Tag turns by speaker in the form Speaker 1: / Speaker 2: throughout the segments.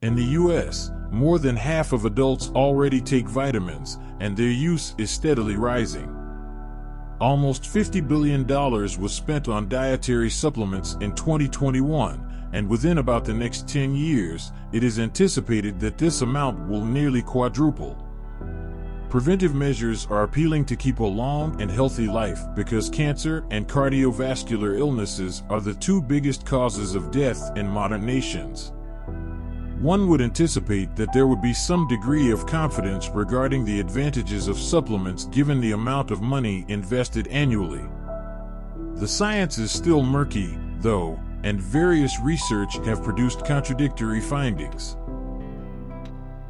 Speaker 1: In the U.S., more than half of adults already take vitamins, and their use is steadily rising. Almost $50 billion was spent on dietary supplements in 2021, and within about the next 10 years, it is anticipated that this amount will nearly quadruple. Preventive measures are appealing to keep a long and healthy life because cancer and cardiovascular illnesses are the two biggest causes of death in modern nations. One would anticipate that there would be some degree of confidence regarding the advantages of supplements given the amount of money invested annually. The science is still murky, though, and various research have produced contradictory findings.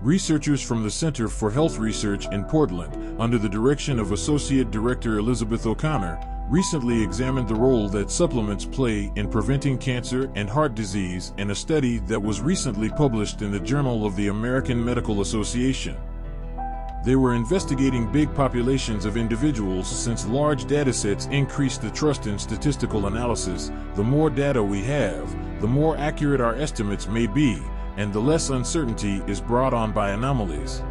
Speaker 1: Researchers from the Center for Health Research in Portland, under the direction of Associate Director Elizabeth O'Connor, recently examined the role that supplements play in preventing cancer and heart disease in a study that was recently published in the Journal of the American Medical Association. They were investigating big populations of individuals since large datasets increase the trust in statistical analysis. The more data we have, the more accurate our estimates may be, and the less uncertainty is brought on by anomalies.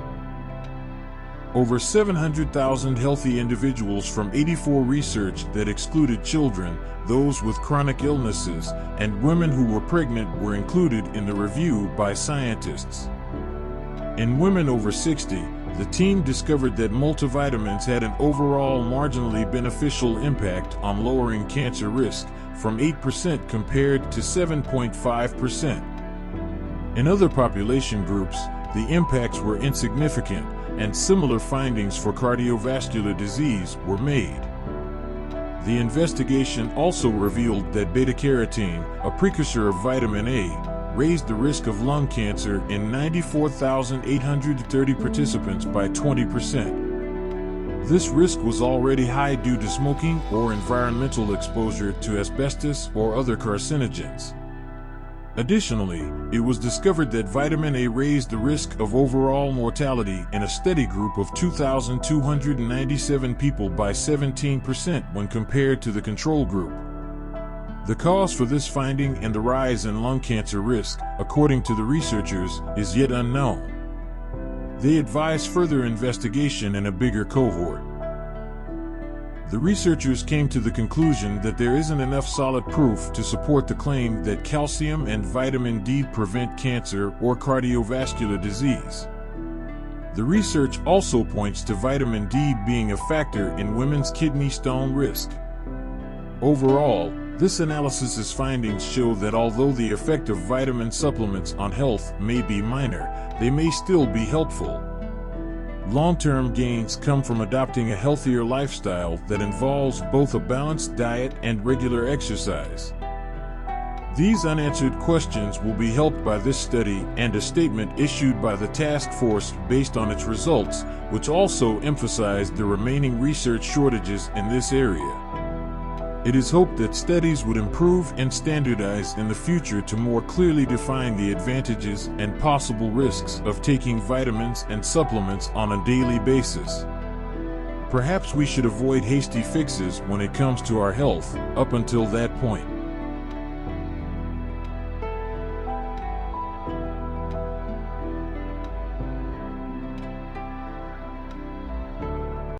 Speaker 1: Over 700,000 healthy individuals from 84 research that excluded children, those with chronic illnesses, and women who were pregnant were included in the review by scientists. In women over 60, the team discovered that multivitamins had an overall marginally beneficial impact on lowering cancer risk, from 8% compared to 7.5%. In other population groups, the impacts were insignificant, and similar findings for cardiovascular disease were made. The investigation also revealed that beta-carotene, a precursor of vitamin A, raised the risk of lung cancer in 94,830 participants by 20%. This risk was already high due to smoking or environmental exposure to asbestos or other carcinogens. Additionally, it was discovered that vitamin A raised the risk of overall mortality in a study group of 2,297 people by 17% when compared to the control group. The cause for this finding and the rise in lung cancer risk, according to the researchers, is yet unknown. They advise further investigation in a bigger cohort. The researchers came to the conclusion that there isn't enough solid proof to support the claim that calcium and vitamin D prevent cancer or cardiovascular disease. The research also points to vitamin D being a factor in women's kidney stone risk. Overall, this analysis's findings show that although the effect of vitamin supplements on health may be minor, they may still be helpful. Long-term gains come from adopting a healthier lifestyle that involves both a balanced diet and regular exercise. These unanswered questions will be helped by this study and a statement issued by the task force based on its results, which also emphasized the remaining research shortages in this area. It is hoped that studies would improve and standardize in the future to more clearly define the advantages and possible risks of taking vitamins and supplements on a daily basis. Perhaps we should avoid hasty fixes when it comes to our health, up until that point.